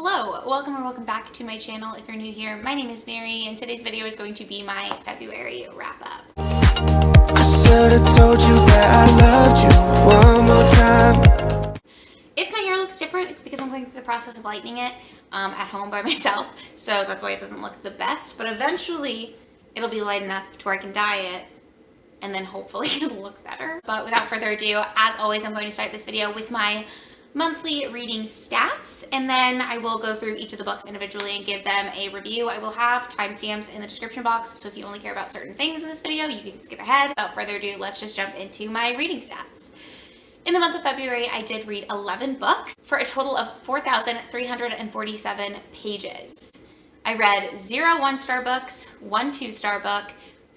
Hello, welcome or welcome back to my channel. If you're new here, my name is Mary, and today's video is going to be my February wrap-up. I should have told you that I loved you one more time. If my hair looks different, it's because I'm going through the process of lightening it at home by myself, so that's why it doesn't look the best, but eventually it'll be light enough to where I can dye it, and then hopefully it'll look better. But without further ado, as always, I'm going to start this video with my monthly reading stats, and then I will go through each of the books individually and give them a review. I will have timestamps in the description box, so if you only care about certain things in this video, you can skip ahead. Without further ado, let's just jump into my reading stats. In the month of February, I did read 11 books for a total of 4,347 pages. I read 0 1-star books, 1 2-star book,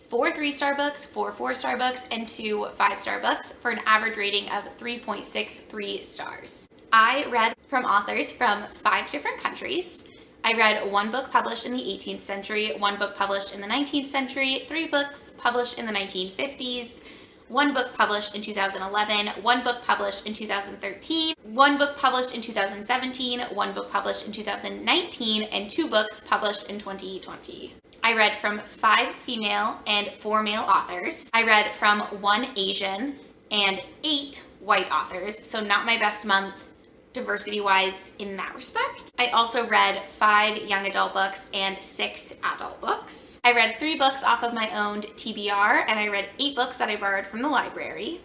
4 3-star books, 4 4-star books, and 2 5-star books for an average rating of 3.63 stars. I read from authors from 5 different countries. I read 1 book published in the 18th century, 1 book published in the 19th century, 3 books published in the 1950s, 1 book published in 2011, 1 book published in 2013, 1 book published in 2017, 1 book published in 2019, and 2 books published in 2020. I read from 5 female and 4 male authors. I read from 1 Asian and 8 white authors, so not my best month diversity-wise in that respect. I also read 5 young adult books and 6 adult books. I read 3 books off of my own TBR, and I read 8 books that I borrowed from the library.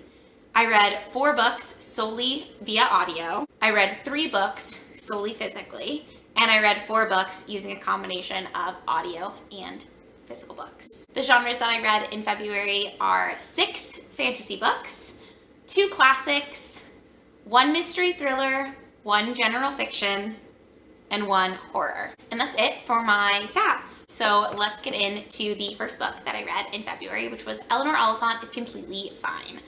I read 4 books solely via audio. I read 3 books solely physically. And I read 4 books using a combination of audio and physical books. The genres that I read in February are 6 fantasy books, 2 classics, 1 mystery thriller, 1 general fiction, and 1 horror. And that's it for my stats. So let's get into the first book that I read in February, which was Eleanor Oliphant is Completely Fine.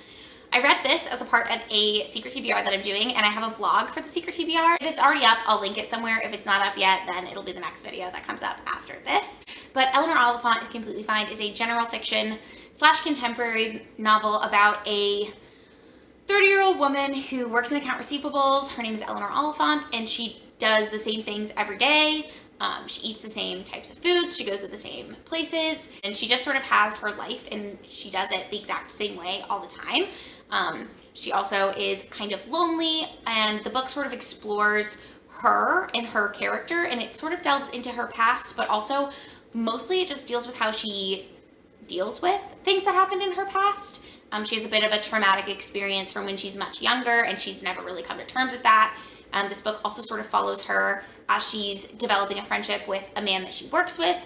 I read this as a part of a secret TBR that I'm doing, and I have a vlog for the secret TBR. If it's already up, I'll link it somewhere. If it's not up yet, then it'll be the next video that comes up after this. But Eleanor Oliphant is Completely Fine is a general fiction / contemporary novel about a 30-year-old woman who works in account receivables. Her name is Eleanor Oliphant, and she does the same things every day. She eats the same types of foods, she goes to the same places, and she just sort of has her life, and she does it the exact same way all the time. She also is kind of lonely, and the book sort of explores her and her character, and it sort of delves into her past, but also mostly it just deals with how she deals with things that happened in her past. She has a bit of a traumatic experience from when she's much younger, and she's never really come to terms with that. This book also sort of follows her as she's developing a friendship with a man that she works with,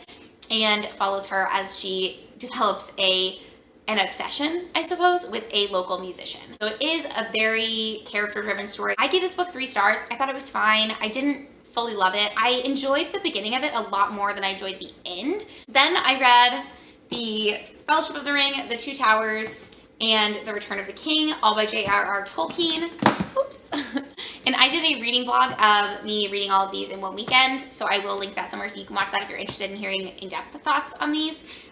and follows her as she develops an obsession, I suppose, with a local musician. So it is a very character-driven story. I gave this book 3 stars. I thought it was fine. I didn't fully love it. I enjoyed the beginning of it a lot more than I enjoyed the end. Then I read The Fellowship of the Ring, The Two Towers, and The Return of the King, all by J.R.R. Tolkien. Oops. And I did a reading vlog of me reading all of these in one weekend, so I will link that somewhere so you can watch that if you're interested in hearing in-depth thoughts on these.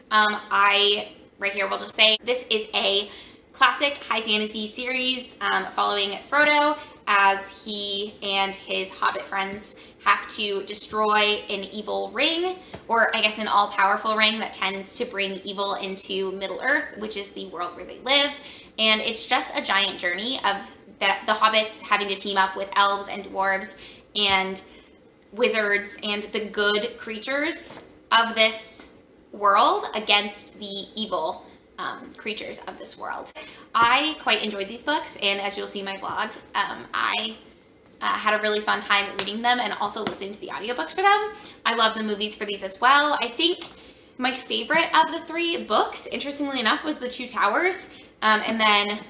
Right here, we'll just say this is a classic high fantasy series following Frodo as he and his hobbit friends have to destroy an evil ring, or I guess an all-powerful ring that tends to bring evil into Middle-earth, which is the world where they live. And it's just a giant journey of the hobbits having to team up with elves and dwarves and wizards and the good creatures of this world against the evil creatures of this world. I quite enjoyed these books, and as you'll see in my vlog, I had a really fun time reading them and also listening to the audiobooks for them. I love the movies for these as well. I think my favorite of the 3 books, interestingly enough, was The Two Towers, and then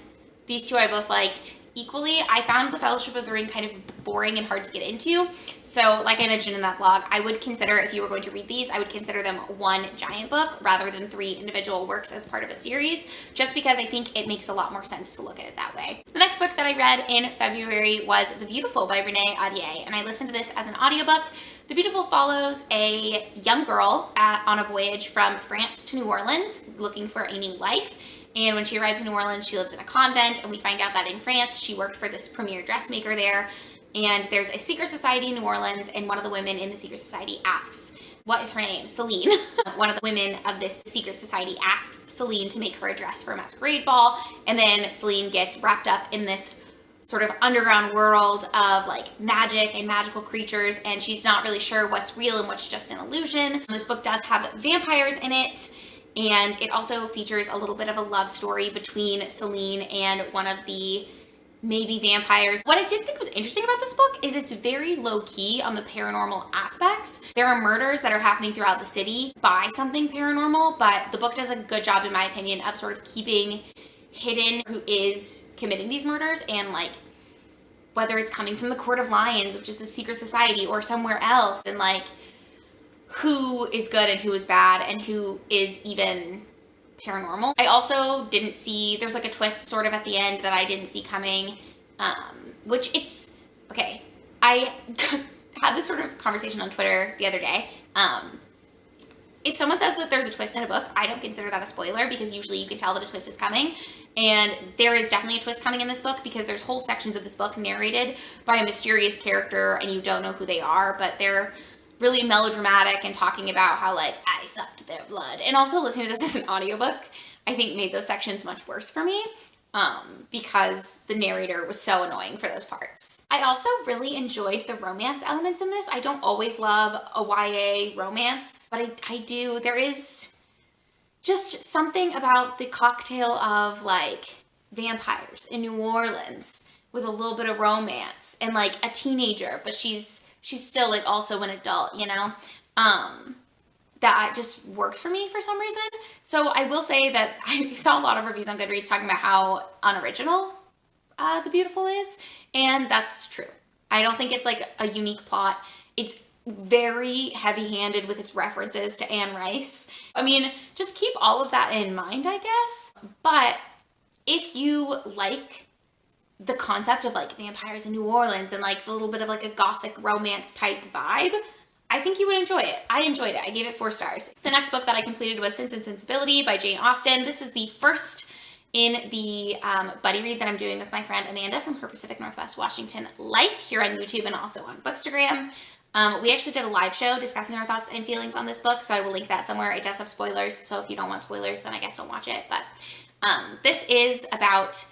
these 2 I both liked equally. I found The Fellowship of the Ring kind of boring and hard to get into. So like I mentioned in that vlog, I would consider, if you were going to read these, I would consider them one giant book rather than 3 individual works as part of a series, just because I think it makes a lot more sense to look at it that way. The next book that I read in February was The Beautiful by Renee, Ahdieh, and I listened to this as an audiobook. The Beautiful follows a young girl on a voyage from France to New Orleans looking for a new life. And when she arrives in New Orleans, she lives in a convent, and we find out that in France, she worked for this premier dressmaker there, and there's a secret society in New Orleans, and one of the women in the secret society asks, what is her name? Celine. One of the women of this secret society asks Celine to make her a dress for a masquerade ball, and then Celine gets wrapped up in this sort of underground world of like magic and magical creatures, and she's not really sure what's real and what's just an illusion. This book does have vampires in it, and it also features a little bit of a love story between Celine and one of the maybe vampires. What I did think was interesting about this book is it's very low key on the paranormal aspects. There are murders that are happening throughout the city by something paranormal, but the book does a good job, in my opinion, of sort of keeping hidden who is committing these murders, and like whether it's coming from the Court of Lions, which is a secret society, or somewhere else, and like who is good and who is bad and who is even paranormal. I also didn't see, there's like a twist sort of at the end that I didn't see coming, which it's, okay, I had this sort of conversation on Twitter the other day. If someone says that there's a twist in a book, I don't consider that a spoiler, because usually you can tell that a twist is coming. And there is definitely a twist coming in this book, because there's whole sections of this book narrated by a mysterious character and you don't know who they are, but they're really melodramatic and talking about how like I sucked their blood. And also listening to this as an audiobook, I think made those sections much worse for me, because the narrator was so annoying for those parts. I also really enjoyed the romance elements in this. I don't always love a YA romance, but I do. There is just something about the cocktail of like vampires in New Orleans with a little bit of romance and like a teenager, but she's still like also an adult, you know, that just works for me for some reason. So I will say that I saw a lot of reviews on Goodreads talking about how unoriginal The Beautiful is, and that's true. I don't think it's like a unique plot. It's very heavy-handed with its references to Anne Rice. I mean, just keep all of that in mind, I guess. But if you like the concept of like vampires in New Orleans and like the little bit of like a gothic romance type vibe, I think you would enjoy it. I enjoyed it. I gave it 4 stars. The next book that I completed was Sense and Sensibility by Jane Austen. This is the first in the buddy read that I'm doing with my friend Amanda from her Pacific Northwest Washington life here on YouTube and also on Bookstagram. We actually did a live show discussing our thoughts and feelings on this book, so I will link that somewhere. It does have spoilers, so if you don't want spoilers, then I guess don't watch it. But this is about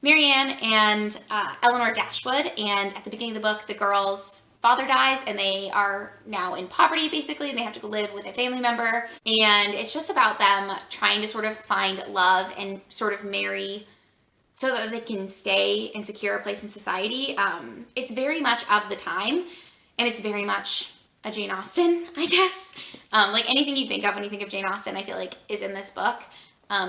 Marianne and Eleanor Dashwood, and at the beginning of the book, the girl's father dies, and they are now in poverty, basically, and they have to go live with a family member, and it's just about them trying to sort of find love and sort of marry so that they can stay and secure a place in society. It's very much of the time, and it's very much a Jane Austen, I guess. Like anything you think of when you think of Jane Austen, I feel like is in this book.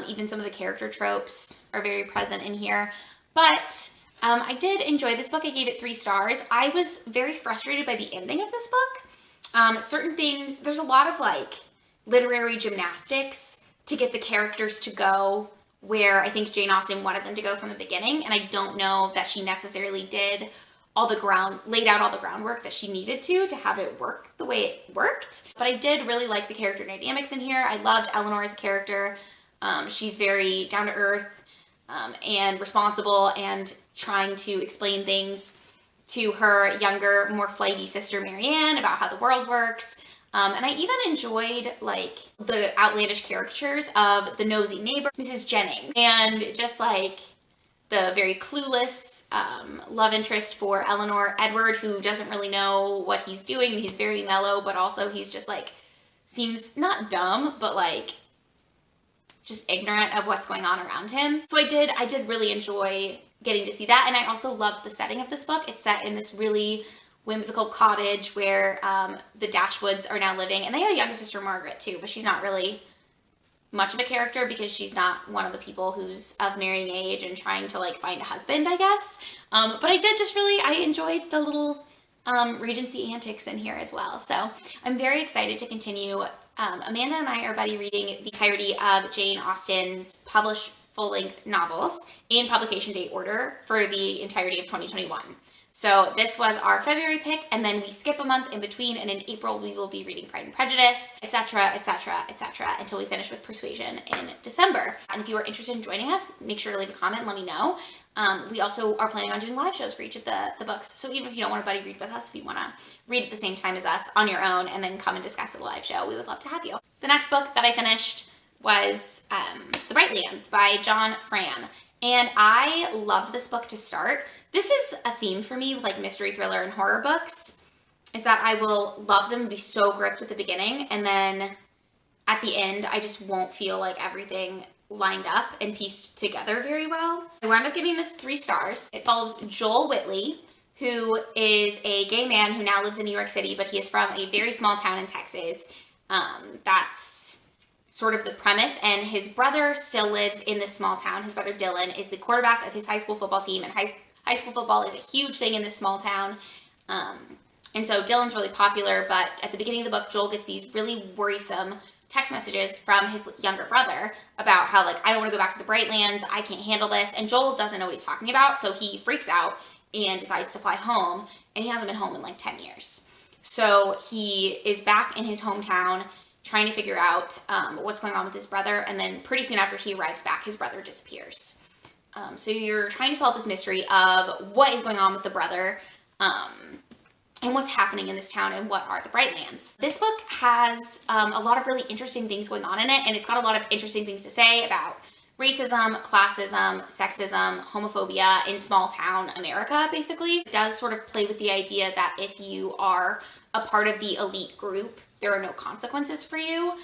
Even some of the character tropes are very present in here. But I did enjoy this book. I gave it 3 stars. I was very frustrated by the ending of this book. Certain things, there's a lot of like literary gymnastics to get the characters to go where I think Jane Austen wanted them to go from the beginning. And I don't know that she necessarily did laid out all the groundwork that she needed to have it work the way it worked. But I did really like the character dynamics in here. I loved Eleanor as a character. She's very down to earth and responsible and trying to explain things to her younger, more flighty sister Marianne about how the world works. And I even enjoyed like the outlandish caricatures of the nosy neighbor, Mrs. Jennings, and just like the very clueless love interest for Eleanor, Edward, who doesn't really know what he's doing. He's very mellow, but also he's just like, seems not dumb, but like just ignorant of what's going on around him. So I did really enjoy getting to see that. And I also loved the setting of this book. It's set in this really whimsical cottage where the Dashwoods are now living. And they have a younger sister, Margaret, too, but she's not really much of a character because she's not one of the people who's of marrying age and trying to like find a husband, I guess. But I enjoyed the little Regency antics in here as well. So I'm very excited to continue. Amanda and I are buddy reading the entirety of Jane Austen's published full-length novels in publication date order for the entirety of 2021. So this was our February pick, and then we skip a month in between, and in April we will be reading Pride and Prejudice, etc., etc., etc., until we finish with Persuasion in December. And if you are interested in joining us, make sure to leave a comment and let me know. We also are planning on doing live shows for each of the books. So even if you don't want a buddy read with us, if you want to read at the same time as us on your own and then come and discuss at the live show, we would love to have you. The next book that I finished was The Bright Lands by John Fram. And I loved this book to start. This is a theme for me with like mystery, thriller, and horror books, is that I will love them and be so gripped at the beginning, and then at the end, I just won't feel like everything lined up and pieced together very well. I wound up giving this 3 stars. It follows Joel Whitley, who is a gay man who now lives in New York City, but he is from a very small town in Texas. That's sort of the premise, and his brother still lives in this small town. His brother Dylan is the quarterback of his high school football team, and high school football is a huge thing in this small town. And so Dylan's really popular, but at the beginning of the book, Joel gets these really worrisome text messages from his younger brother about how, like, I don't want to go back to the Bright Lands, I can't handle this, and Joel doesn't know what he's talking about, so he freaks out and decides to fly home, and he hasn't been home in like 10 years. So he is back in his hometown trying to figure out what's going on with his brother, and then pretty soon after he arrives back, his brother disappears. So you're trying to solve this mystery of what is going on with the brother, and what's happening in this town, and what are the Bright Lands. This book has a lot of really interesting things going on in it, and it's got a lot of interesting things to say about racism, classism, sexism, homophobia in small town America, basically. It does sort of play with the idea that if you are a part of the elite group, there are no consequences for you.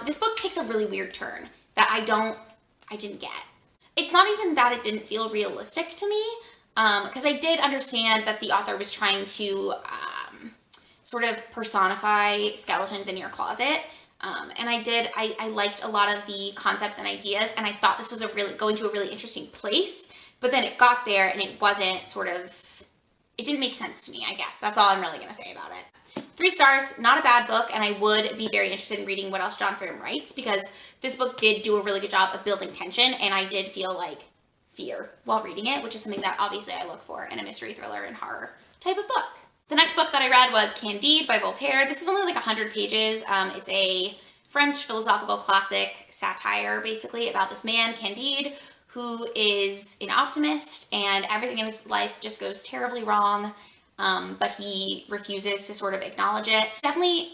This book takes a really weird turn that I didn't get. It's not even that it didn't feel realistic to me, because I did understand that the author was trying to sort of personify skeletons in your closet. And I liked a lot of the concepts and ideas, and I thought this was going to a really interesting place, but then it got there and it wasn't it didn't make sense to me, I guess. That's all I'm really going to say about it. 3 stars, not a bad book, and I would be very interested in reading what else John Fram writes, because this book did do a really good job of building tension, and I did feel like fear while reading it, which is something that obviously I look for in a mystery, thriller, and horror type of book. The next book that I read was Candide by Voltaire. This is only like 100 pages. It's a French philosophical classic satire, basically, about this man, Candide, who is an optimist, and everything in his life just goes terribly wrong, but he refuses to sort of acknowledge it. Definitely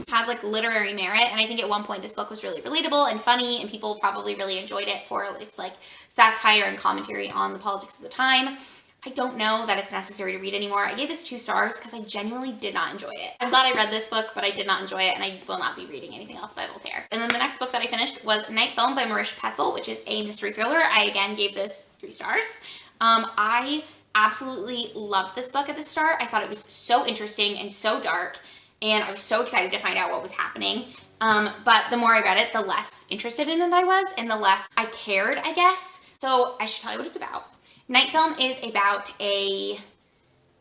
has like literary merit, and I think at one point this book was really relatable and funny, and people probably really enjoyed it for its like satire and commentary on the politics of the time. I don't know that it's necessary to read anymore. I gave this 2 stars because I genuinely did not enjoy it. I'm glad I read this book, but I did not enjoy it, and I will not be reading anything else by Voltaire. And then the next book that I finished was Night Film by Marisha Pessl, which is a mystery thriller. I again gave this 3 stars. I absolutely loved this book at the start. I thought it was so interesting and so dark, and I was so excited to find out what was happening. But the more I read it, the less interested in it I was, and the less I cared, I guess. So I should tell you what it's about. Night Film is about a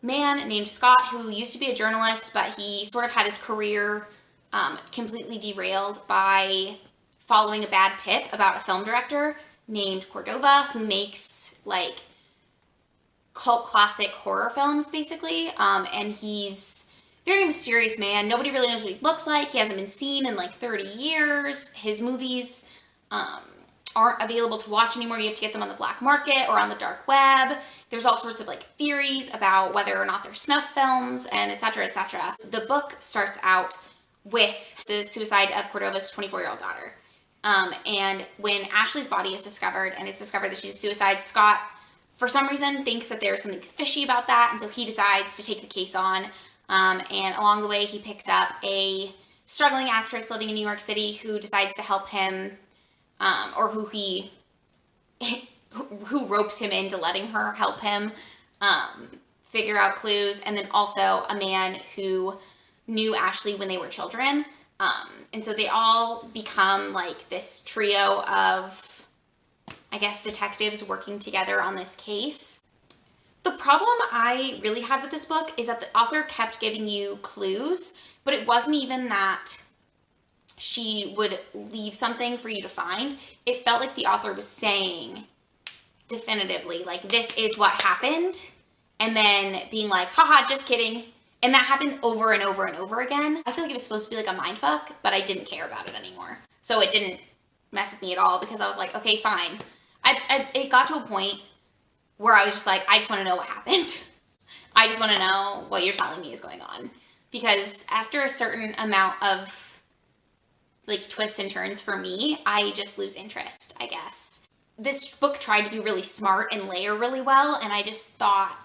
man named Scott who used to be a journalist, but he sort of had his career completely derailed by following a bad tip about a film director named Cordova, who makes like cult classic horror films, basically. And he's a very mysterious man. Nobody really knows what he looks like. He hasn't been seen in like 30 years. His movies aren't available to watch anymore. You have to get them on the black market or on the dark web. There's all sorts of like theories about whether or not they're snuff films, and etc., etc. The book starts out with the suicide of Cordova's 24-year-old daughter. And when Ashley's body is discovered, and it's discovered that she's a suicide, Scott, for some reason, thinks that there's something fishy about that, and so he decides to take the case on. And along the way, he picks up a struggling actress living in New York City who decides to help him, or who ropes him into letting her help him figure out clues, and then also a man who knew Ashley when they were children. And so they all become like this trio of, I guess, detectives working together on this case. The problem I really had with this book is that the author kept giving you clues, but it wasn't even that she would leave something for you to find. It felt like the author was saying definitively, like, this is what happened, and then being like, haha, just kidding. And that happened over and over and over again. I feel like it was supposed to be like a mindfuck, but I didn't care about it anymore. So it didn't mess with me at all, because I was like, okay, fine. It got to a point where I was just like, I just want to know what happened. I just want to know what you're telling me is going on. Because after a certain amount of like twists and turns for me, I just lose interest, I guess. This book tried to be really smart and layer really well, and I just thought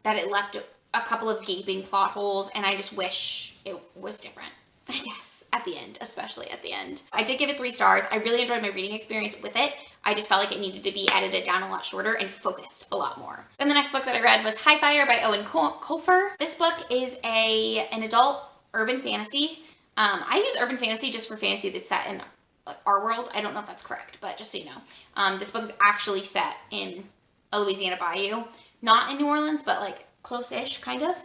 that it left a couple of gaping plot holes, and I just wish it was different, I guess, at the end, especially at the end. I did give it 3 stars. I really enjoyed my reading experience with it. I just felt like it needed to be edited down a lot shorter and focused a lot more. Then the next book that I read was Highfire by Eoin Colfer. This book is an adult urban fantasy. I use urban fantasy just for fantasy that's set in our world. I don't know if that's correct, but just so you know. This book is actually set in a Louisiana bayou. Not in New Orleans, but like close-ish, kind of.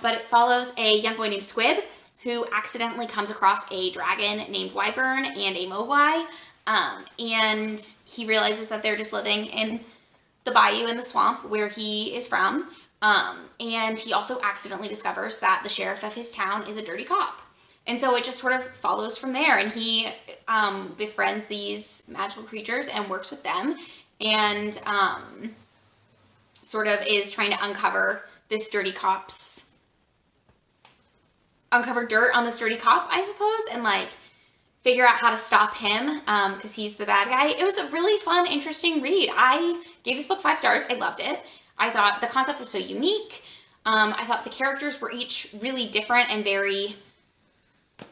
But it follows a young boy named Squib who accidentally comes across a dragon named Wyvern and a Mogwai. And he realizes that they're just living in the bayou in the swamp where he is from. And he also accidentally discovers that the sheriff of his town is a dirty cop. And so it just sort of follows from there. And he befriends these magical creatures and works with them. And sort of is trying to uncover dirt on this dirty cop, I suppose, and like figure out how to stop him because he's the bad guy. It was a really fun, interesting read. I gave this book 5 stars. I loved it. I thought the concept was so unique. I thought the characters were each really different and very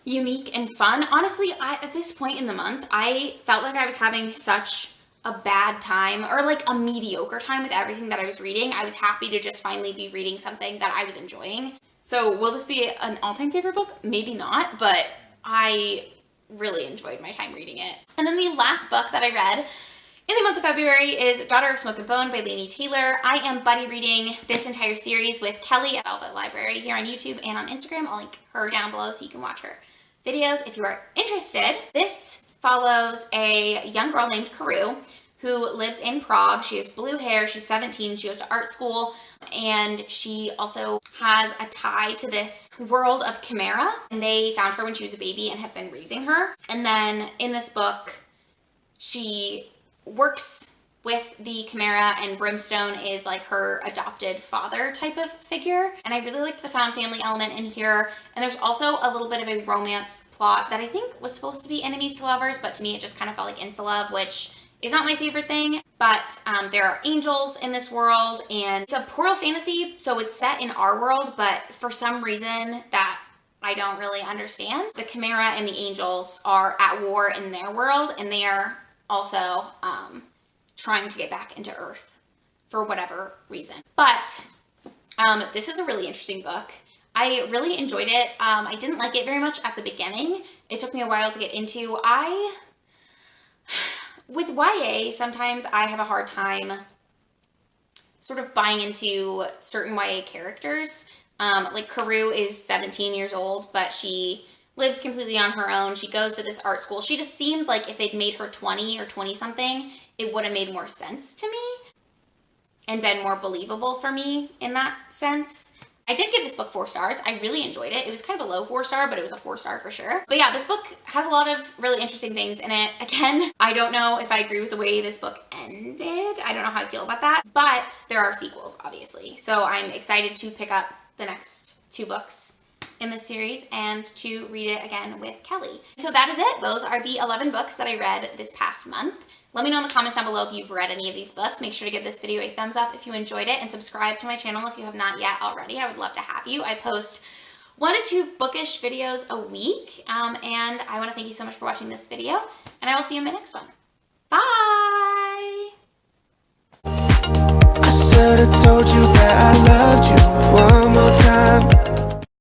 unique and fun. Honestly, at this point in the month, I felt like I was having such a bad time or like a mediocre time with everything that I was reading. I was happy to just finally be reading something that I was enjoying. So will this be an all-time favorite book? Maybe not, but I really enjoyed my time reading it. And then the last book that I read in the month of February is Daughter of Smoke and Bone by Laini Taylor. I am buddy reading this entire series with Kelly at Velvet Library here on YouTube and on Instagram. I'll link her down below so you can watch her videos if you are interested. This follows a young girl named Carew who lives in Prague. She has blue hair, she's 17, she goes to art school, and she also has a tie to this world of Chimera. And they found her when she was a baby and have been raising her. And then in this book, she works with the Chimera, and Brimstone is like her adopted father type of figure. And I really liked the found family element in here. And there's also a little bit of a romance plot that I think was supposed to be enemies to lovers, but to me it just kind of felt like insta-love, which is not my favorite thing. But there are angels in this world, and it's a portal fantasy, so it's set in our world, but for some reason that I don't really understand, the Chimera and the angels are at war in their world, and they are also trying to get back into Earth for whatever reason. But this is a really interesting book. I really enjoyed it. I didn't like it very much at the beginning. It took me a while to get into. With YA, sometimes I have a hard time sort of buying into certain YA characters. Like Carew is 17 years old, but she lives completely on her own. She goes to this art school. She just seemed like if they'd made her 20 or 20 something, it would have made more sense to me and been more believable for me in that sense. I did give this book 4 stars. I really enjoyed it. It was kind of a low 4-star, but it was a 4-star for sure. But yeah, this book has a lot of really interesting things in it. Again, I don't know if I agree with the way this book ended. I don't know how I feel about that, but there are sequels, obviously. So I'm excited to pick up the next 2 books in this series and to read it again with Kelly. So that is it. Those are the 11 books that I read this past month. Let me know in the comments down below if you've read any of these books. Make sure to give this video a thumbs up if you enjoyed it, and subscribe to my channel if you have not yet already. I would love to have you. I post 1 to 2 bookish videos a week, and I want to thank you so much for watching this video, and I will see you in my next one. Bye! I should have told you that I loved you one more